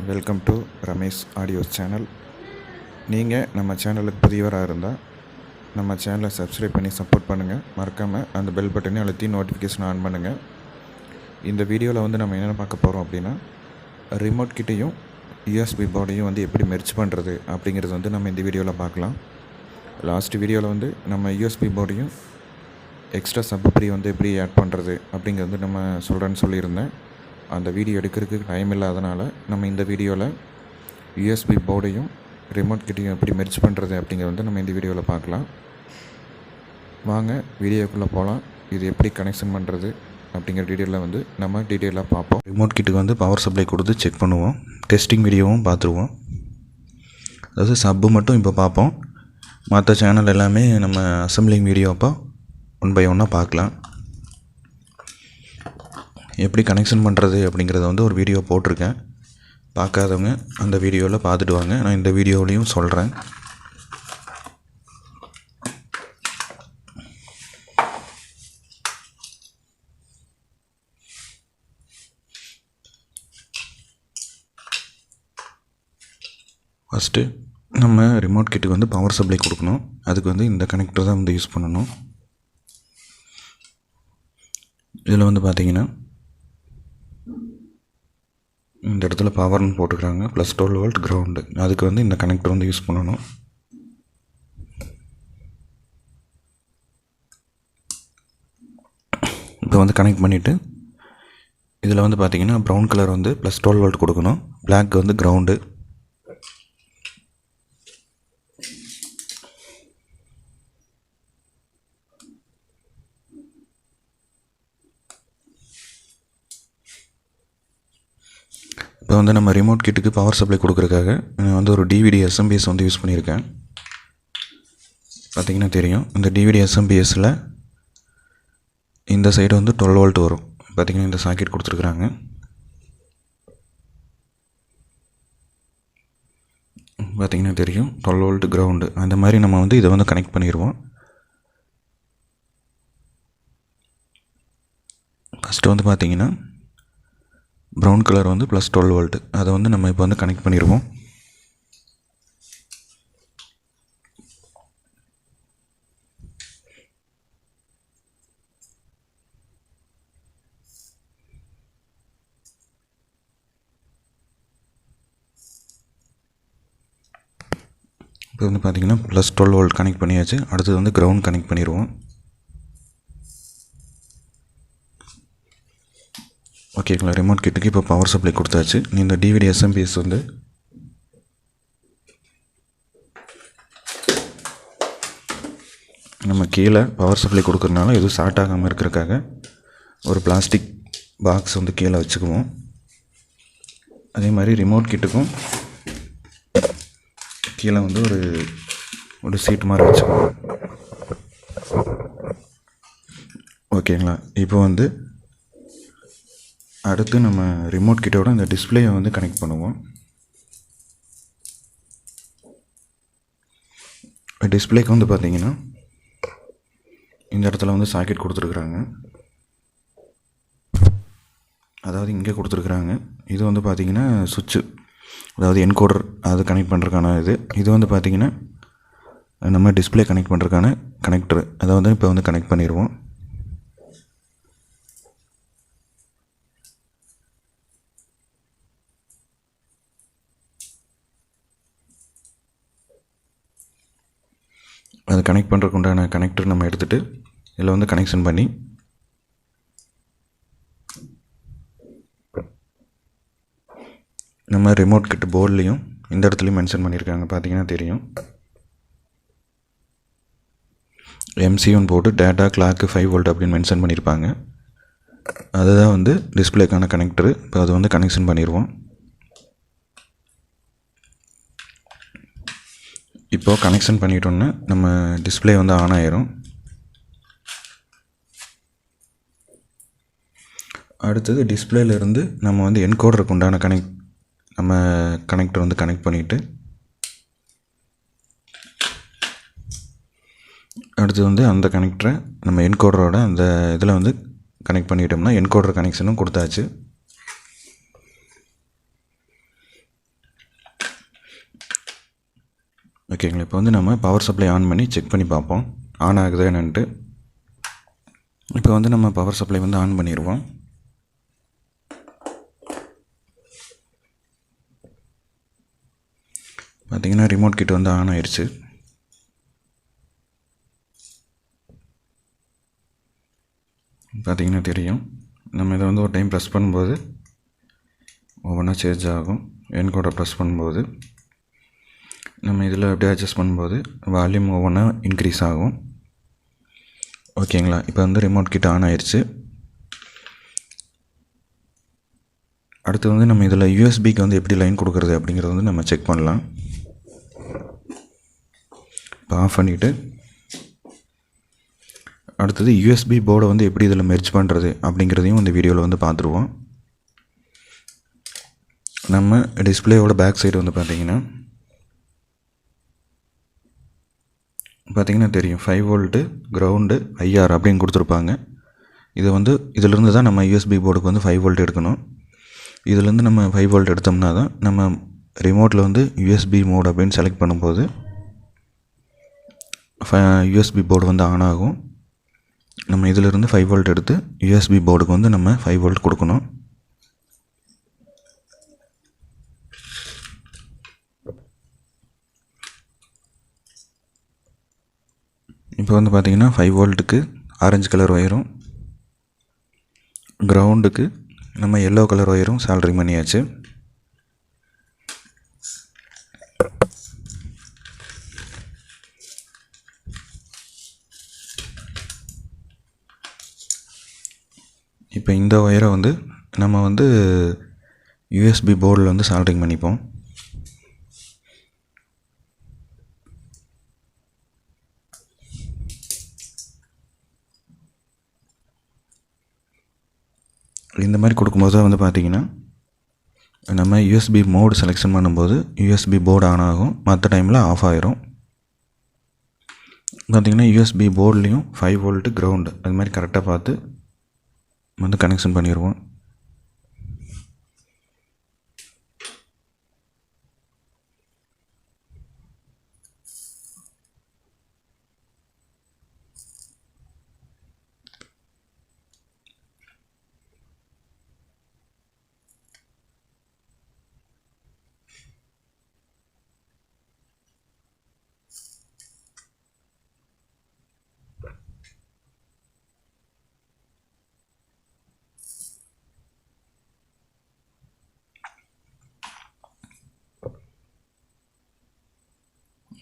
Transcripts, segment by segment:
Welcome to Ramesh audios channel. நீங்கள் நம்ம சேனலுக்கு புதியவராக இருந்தால் நம்ம சேனலை சப்ஸ்கிரைப் பண்ணி சப்போர்ட் பண்ணுங்கள். மறக்காமல் அந்த பெல் பட்டனை அழுத்தி நோட்டிஃபிகேஷன் ஆன் பண்ணுங்கள். இந்த வீடியோவில் நம்ம என்னென்ன பார்க்க போகிறோம் அப்படின்னா, ரிமோட் கிட்டையும் யூஎஸ்பி போர்டையும் எப்படி மெர்ஜ் பண்ணுறது அப்படிங்கிறது நம்ம இந்த வீடியோவில் பார்க்கலாம். லாஸ்ட் வீடியோவில் நம்ம யூஎஸ்பி போர்டையும் எக்ஸ்ட்ரா சப்ரி எப்படி ஆட் பண்ணுறது அப்படிங்கிறது நம்ம சொல்கிறேன்னு சொல்லியிருந்தேன். அந்த வீடியோ எடுக்கிறதுக்கு டைம் இல்லாதனால நம்ம இந்த வீடியோவில் யூஎஸ்பி போர்டையும் ரிமோட் கிட்டையும் எப்படி மெர்ஜ் பண்ணுறது அப்படிங்கிறது நம்ம இந்த வீடியோவில் பார்க்கலாம். வாங்க வீடியோக்குள்ளே போகலாம். இது எப்படி கனெக்ஷன் பண்ணுறது அப்படிங்கிற டீட்டெயிலில் நம்ம டீட்டெயிலாக பார்ப்போம். ரிமோட் கிட்டுக்கு பவர் சப்ளை கொடுத்து செக் பண்ணுவோம். டெஸ்டிங் வீடியோவும் பார்த்துருவோம். அதாவது சப்பு மட்டும் இப்போ பார்ப்போம். மற்ற சேனல் எல்லாமே நம்ம அசம்பிளிங் வீடியோ அப்போ ஒன் பை ஒன்னாக பார்க்கலாம். எப்படி கனெக்ஷன் பண்ணுறது அப்படிங்கிறத ஒரு வீடியோ போட்டிருக்கேன். பார்க்காதவங்க அந்த வீடியோவில் பார்த்துட்டு வாங்க. நான் இந்த வீடியோவிலையும் சொல்கிறேன். ஃபஸ்ட்டு நம்ம ரிமோட் கிட்டுக்கு பவர் சப்ளை கொடுக்கணும். அதுக்கு இந்த கனெக்டர் தான் யூஸ் பண்ணணும். இதில் பார்த்தீங்கன்னா இந்த இடத்துல பவர்னு போட்டுக்கிறாங்க. Plus 12 volt ground. அதுக்கு இந்த கனெக்டர் யூஸ் பண்ணணும். இப்போ கனெக்ட் பண்ணிவிட்டு இதில் பார்த்தீங்கன்னா ப்ரௌன் கலர் ப்ளஸ் 12 வோல்ட் கொடுக்கணும். Black ground. இப்போ நம்ம ரிமோட் கிட்டுக்கு பவர் சப்ளை கொடுக்குறதுக்காக நான் ஒரு டிவிடி எஸ்எம்பிஎஸ் யூஸ் பண்ணியிருக்கேன். பார்த்திங்கன்னா தெரியும். இந்த டிவிடி எஸ்எம்பிஎஸில் இந்த சைடு 12 வோல்ட் வரும். பார்த்திங்கன்னா இந்த சாக்கெட் கொடுத்துருக்குறாங்க. பார்த்திங்கன்னா தெரியும் 12 வோல்ட் கிரவுண்டு. அந்த மாதிரி நம்ம இதை கனெக்ட் பண்ணிடுவோம். ஃபஸ்ட்டு பார்த்திங்கன்னா ப்ரௌன் கலர் ப்ளஸ் 12 வோல்ட்டு. அதை நம்ம இப்போ கனெக்ட் பண்ணிடுவோம். இப்போ பார்த்திங்கன்னா ப்ளஸ் 12 வோல்ட் கனெக்ட் பண்ணியாச்சு. அடுத்தது கிரவுண்ட் கனெக்ட் பண்ணிடுவோம். ஓகேங்களா. ரிமோட் கிட்டுக்கு இப்போ பவர் சப்ளை கொடுத்தாச்சு. இந்த டிவிடி எஸ்எம்பிஎஸ் நம்ம கீழே பவர் சப்ளை கொடுக்குறதுனால எதுவும் ஷார்ட் ஆகாமல் இருக்கிறதுக்காக ஒரு பிளாஸ்டிக் பாக்ஸ் கீழே வச்சுக்குவோம். அதே மாதிரி ரிமோட் கிட்டுக்கும் கீழே ஒரு சீட் மாதிரி வச்சுக்குவோம். ஓகேங்களா. இப்போ அடுத்து நம்ம ரிமோட் கிட்டோட இந்த டிஸ்பிளேயை கனெக்ட் பண்ணுவோம். டிஸ்பிளேக்கு பார்த்தீங்கன்னா இந்த இடத்துல சாக்கெட் கொடுத்துருக்குறாங்க. அதாவது இங்கே கொடுத்துருக்குறாங்க. இது பார்த்தீங்கன்னா சுவிட்சு, அதாவது என்கோடர் அது கனெக்ட் பண்ணுறதுக்கான இது பார்த்தீங்கன்னா நம்ம டிஸ்பிளே கனெக்ட் பண்ணுறதுக்கான கனெக்டர். அதை இப்போ கனெக்ட் பண்ணிடுவோம். அதை கனெக்ட் பண்ணுறதுக்கு உண்டான கனெக்டர் நம்ம எடுத்துகிட்டு இதில் கனெக்ஷன் பண்ணி நம்ம ரிமோட் கிட் போர்ட்லேயும் இந்த இடத்துலையும் மென்ஷன் பண்ணியிருக்காங்க. பார்த்தீங்கன்னா தெரியும். MC1 போட்டு டேட்டா கிளாக்கு 5 வோல்ட் அப்படின்னு மென்ஷன் பண்ணியிருப்பாங்க. அதுதான் டிஸ்பிளேக்கான கனெக்டரு. இப்போ அது கனெக்ஷன் பண்ணிடுவோம். இப்போது கனெக்ஷன் பண்ணிட்டோன்னா நம்ம டிஸ்பிளே ஆன் ஆயிரும். அடுத்தது டிஸ்பிளேலேருந்து நம்ம என்கோடருக்கு உண்டான நம்ம கனெக்டர் கனெக்ட் பண்ணிவிட்டு அடுத்து அந்த கனெக்டரை நம்ம என்கோடரோட அந்த இதில் கனெக்ட் பண்ணிட்டோம்னா என்கோடர் கனெக்ஷனும் கொடுத்தாச்சு. ஓகேங்களா. இப்போ வந்து நம்ம பவர் சப்ளை ஆன் பண்ணி செக் பண்ணி பார்ப்போம் ஆன் ஆகுதா என்னன்ட்டு. இப்போ வந்து நம்ம பவர் சப்ளை வந்து ஆன் பண்ணிடுவோம். பார்த்திங்கன்னா ரிமோட் கிட் வந்து ஆன் ஆயிடுச்சு. பார்த்திங்கன்னா தெரியும். நம்ம இதை வந்து ஒரு டைம் ப்ரெஸ் பண்ணும்போது ஒவ்வொன்றா சேஞ்ச் ஆகும். என் கோடை ப்ரெஸ் பண்ணும்போது நம்ம இதில் அப்படியே அட்ஜஸ்ட் பண்ணும்போது வால்யூம் ஒவ்வொன்றா இன்க்ரீஸ் ஆகும். ஓகேங்களா. இப்போ வந்து ரிமோட் கிட் ஆன் ஆயிடுச்சு. அடுத்து வந்து நம்ம இதில் யூஎஸ்பிக்கு வந்து எப்படி லைன் கொடுக்குறது அப்படிங்கிறது வந்து நம்ம செக் பண்ணலாம். இப்போ ஆஃப் பண்ணிவிட்டு அடுத்தது யூஎஸ்பி போர்டை வந்து எப்படி இதில் மெர்ஜ் பண்ணுறது அப்படிங்கிறதையும் இந்த வீடியோவில் வந்து பார்த்துருவோம். நம்ம டிஸ்பிளேயோட பேக் சைடு வந்து பார்த்திங்கன்னா தெரியும் 5 வோல்ட்டு கிரவுண்டு ஐஆர் அப்படின்னு கொடுத்துருப்பாங்க. இதை வந்து இதிலேருந்து தான் நம்ம யூஎஸ்பி போர்டுக்கு வந்து 5 வோல்ட் எடுக்கணும். இதிலேருந்து நம்ம 5 வோல்ட் எடுத்தோம்னா தான் நம்ம ரிமோட்டில் வந்து யூஎஸ்பி மோட் அப்படின்னு செலக்ட் பண்ணும்போது யூஎஸ்பி போர்டு வந்து ஆன் ஆகும். நம்ம இதிலிருந்து 5 வோல்ட் எடுத்து யூஎஸ்பி போர்டுக்கு வந்து நம்ம 5 வோல்ட் கொடுக்கணும். இப்போ வந்து பார்த்திங்கன்னா 5 வோல்ட்டுக்கு ஆரஞ்சு கலர் ஒயரும் கிரவுண்டுக்கு நம்ம எல்லோ கலர் ஒயரும் சால்டரிங் பண்ணியாச்சு. இப்போ இந்த ஒயரை வந்து நம்ம வந்து யூஎஸ்பி போர்டில் வந்து சால்டரிங் பண்ணிப்போம். இந்த மாதிரி கொடுக்கும்போது வந்து பார்த்திங்கன்னா நம்ம யூஎஸ்பி மோடு செலெக்ஷன் பண்ணும்போது யூஎஸ்பி போர்டு ஆன் ஆகும், மற்ற டைமில் ஆஃப் ஆகிரும். பார்த்திங்கன்னா யூஎஸ்பி போர்ட்லேயும் 5 வோல்ட்டு கிரவுண்டு அது மாதிரி கரெக்டாக பார்த்து வந்து கனெக்ஷன் பண்ணிடுவோம்.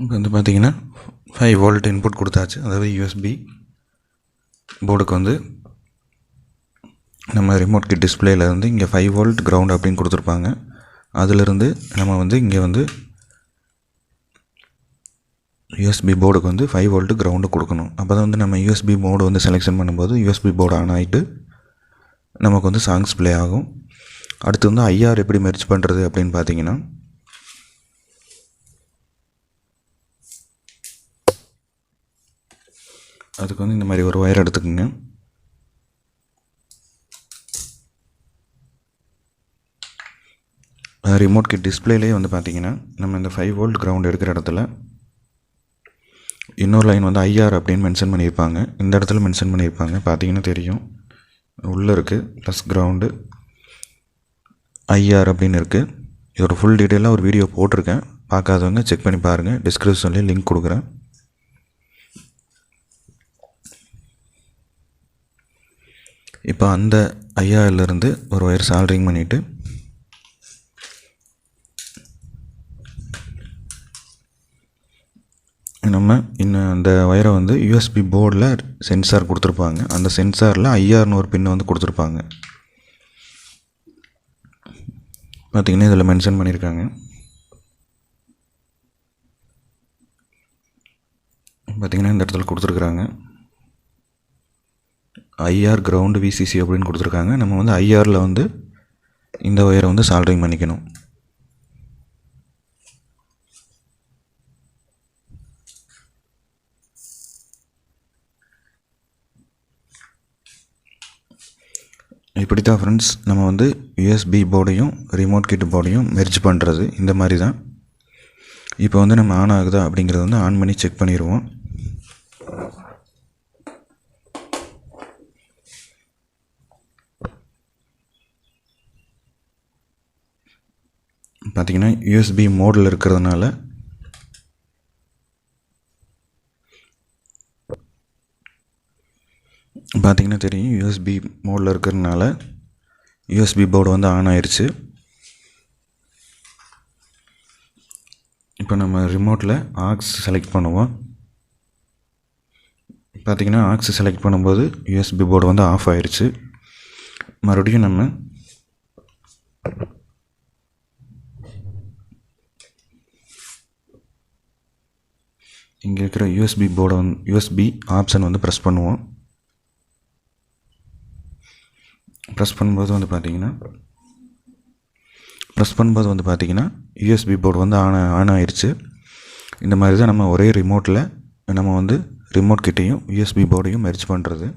இப்போ வந்து பார்த்திங்கன்னா 5 வோல்ட் இன்புட் கொடுத்தாச்சு. அதாவது யூஎஸ்பி போர்டுக்கு வந்து நம்ம ரிமோட் கிட் டிஸ்பிளேயில் இருந்து இங்கே 5 வோல்ட் கிரவுண்ட் அப்படின்னு கொடுத்துருப்பாங்க. அதிலிருந்து நம்ம வந்து இங்கே வந்து யூஎஸ்பி போர்டுக்கு வந்து 5 வோல்ட்டு கிரவுண்டு கொடுக்கணும். அப்போ தான் வந்து நம்ம யூஎஸ்பி மோடு வந்து செலெக்ஷன் பண்ணும்போது யூஎஸ்பி போர்டு ஆன் ஆகிட்டு நமக்கு வந்து சாங்ஸ் ப்ளே ஆகும். அடுத்து வந்து ஐஆர் எப்படி மெர்ஜ் பண்ணுறது அப்படின்னு பார்த்தீங்கன்னா அதுக்கு வந்து இந்த மாதிரி ஒரு ஒயர் எடுத்துக்கோங்க. ரிமோட் கிட் டிஸ்பிளேலேயே வந்து பார்த்திங்கன்னா நம்ம இந்த 5 வோல்ட் கிரவுண்ட் எடுக்கிற இடத்துல இன்னொரு லைன் வந்து ஐஆர் அப்படின்னு மென்ஷன் பண்ணியிருப்பாங்க. இந்த இடத்துல மென்ஷன் பண்ணியிருப்பாங்க, பார்த்திங்கன்னா தெரியும். உள்ளே இருக்குது ப்ளஸ் கிரவுண்டு ஐஆர் அப்படின்னு இருக்குது. இதோட ஃபுல் டீட்டெயிலாக ஒரு வீடியோ போட்டிருக்கேன், பார்க்காதவங்க செக் பண்ணி பாருங்கள். டிஸ்கிரிப்ஷன்லேயே லிங்க் கொடுக்குறேன். இப்போ அந்த ஐஆர்லேருந்து ஒரு ஒயர் சால்டரிங் பண்ணிவிட்டு நம்ம இன்னும் அந்த ஒயரை வந்து யூஎஸ்பி போர்டில் சென்சார் கொடுத்துருப்பாங்க. அந்த சென்சாரில் ஐஆர்னு ஒரு பின்னு வந்து கொடுத்துருப்பாங்க. பார்த்திங்கன்னா இதில் மென்ஷன் பண்ணியிருக்காங்க. பார்த்திங்கன்னா இந்த இடத்துல கொடுத்துருக்குறாங்க ஐஆர் கிரவுண்டு விசிசி அப்படின்னு கொடுத்துருக்காங்க. நம்ம வந்து ஐஆரில் வந்து இந்த ஒயரை வந்து சால்டரிங் பண்ணிக்கணும். இப்படி தான் ஃப்ரெண்ட்ஸ் நம்ம வந்து யூஎஸ்பி போர்டையும் ரிமோட் கிட் போர்டையும் மெர்ஜ் பண்ணுறது இந்த மாதிரி தான். இப்போ வந்து நம்ம ஆன் ஆகுதா அப்படிங்கிறத வந்து ஆன் பண்ணி செக் பண்ணிடுவோம். பார்த்திங்கன்னா யூஎஸ்பி மோடில் இருக்கிறதுனால பார்த்திங்கன்னா தெரியும், யூஎஸ்பி மோடில் இருக்கிறதுனால யூஎஸ்பி போர்டு வந்து ஆன் ஆயிடுச்சு. இப்போ நம்ம ரிமோட்டில் ஆக்ஸ் செலக்ட் பண்ணுவோம். பார்த்திங்கன்னா ஆக்ஸ் செலக்ட் பண்ணும்போது யூஎஸ்பி போர்டு வந்து ஆஃப் ஆயிடுச்சு. மறுபடியும் நம்ம இங்கே இருக்கிற யூஎஸ்பி போர்டை வந்து யூஎஸ்பி ஆப்ஷன் வந்து ப்ரெஸ் பண்ணுவோம். ப்ரெஸ் பண்ணும்போது வந்து பார்த்திங்கன்னா யூஎஸ்பி போர்டு வந்து ஆன் ஆயிடுச்சு. இந்த மாதிரி தான் நம்ம ஒரே ரிமோட்டில் நம்ம வந்து ரிமோட் கிட்டையும் யூஎஸ்பி போர்டையும் மெர்ஜ் பண்ணுறது.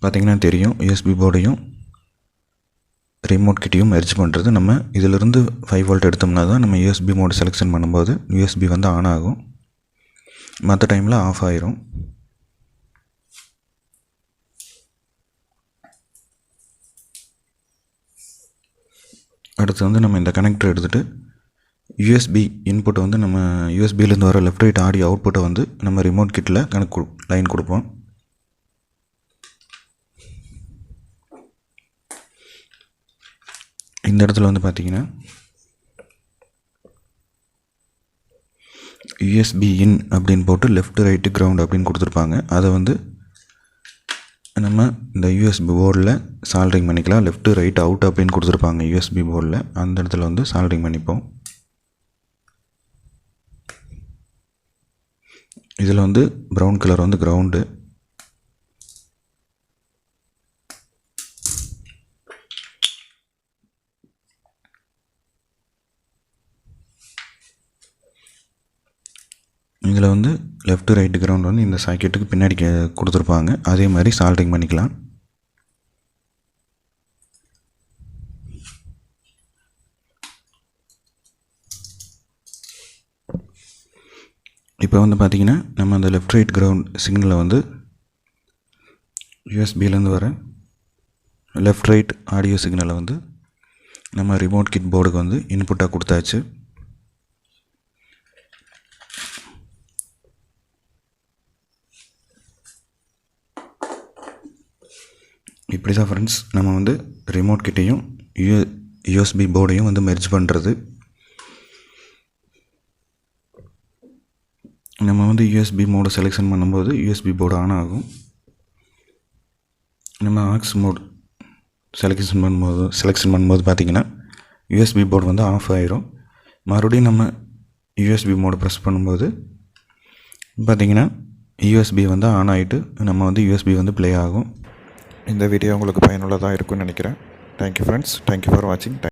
பார்த்திங்கன்னா தெரியும், யூஎஸ்பி போர்டையும் ரிமோட் கிட்டையும் மெர்ஜ் பண்ணுறது. நம்ம இதிலிருந்து 5 வோல்ட் எடுத்தோம்னா தான் நம்ம யூஎஸ்பி மோடு செலெக்ஷன் பண்ணும்போது யூஎஸ்பி வந்து ஆன் ஆகும், மற்ற டைமில் ஆஃப் ஆயிரும். அடுத்து வந்து நம்ம இந்த கனெக்டர் எடுத்துகிட்டு யூஎஸ்பி இன்புட்டை வந்து நம்ம யூஎஸ்பியிலேருந்து வர லெஃப்ட் ரைட் ஆடியோ அவுட்புட்டை வந்து நம்ம ரிமோட் கிட்டில் லைன் கொடுப்போம். இந்த இடத்துல வந்து பார்த்திங்கன்னா யூஎஸ்பி இன் அப்படின்னு போட்டு லெஃப்ட் ரைட்டு கிரவுண்ட் அப்படின்னு கொடுத்துருப்பாங்க. அதை வந்து நம்ம இந்த யூஎஸ்பி போர்டில் சால்ட்ரிங் பண்ணிக்கலாம். லெஃப்ட்டு ரைட் அவுட் அப்படின்னு கொடுத்துருப்பாங்க யூஎஸ்பி போர்டில், அந்த இடத்துல வந்து சால்ட்ரிங் பண்ணிப்போம். இதில் வந்து ப்ரௌன் கலர் வந்து கிரவுண்டு. இதில் வந்து லெஃப்ட் ரைட்டு கிரவுண்ட் வந்து இந்த சாக்கெட்டுக்கு பின்னாடி கொடுத்துருப்பாங்க, அதே மாதிரி சால்ட்ரிங் பண்ணிக்கலாம். இப்போ வந்து பார்த்திங்கன்னா நம்ம அந்த லெஃப்ட் ரைட் கிரவுண்ட் சிக்னலை வந்து யூஎஸ்பியிலேருந்து வர லெஃப்ட் ரைட் ஆடியோ சிக்னலை வந்து நம்ம ரிமோட் கிட் போர்டுக்கு வந்து இன்புட்டாக கொடுத்தாச்சு. இப்படி தான் ஃப்ரெண்ட்ஸ் நம்ம வந்து ரிமோட் கிட்டையும் யூஎஸ்பி போர்டையும் வந்து மெர்ஜ் பண்ணுறது. நம்ம வந்து யூஎஸ்பி மோடை செலெக்ஷன் பண்ணும்போது யூஎஸ்பி போர்டு ஆன் ஆகும். நம்ம ஆக்ஸ் மோட் செலெக்ஷன் பண்ணும்போது பார்த்திங்கன்னா யூஎஸ்பி போர்டு வந்து ஆஃப் ஆயிரும். மறுபடியும் நம்ம யூஎஸ்பி மோடை ப்ரெஸ் பண்ணும்போது பார்த்திங்கன்னா யூஎஸ்பி வந்து ஆன் ஆகிட்டு நம்ம வந்து யூஎஸ்பி வந்து ப்ளே ஆகும். இந்த வீடியோ உங்களுக்கு பயனுள்ளதாக இருக்கும்னு நினைக்கிறேன். தேங்க்யூ ஃப்ரெண்ட்ஸ், தேங்க்யூ ஃபார் வாட்சிங்.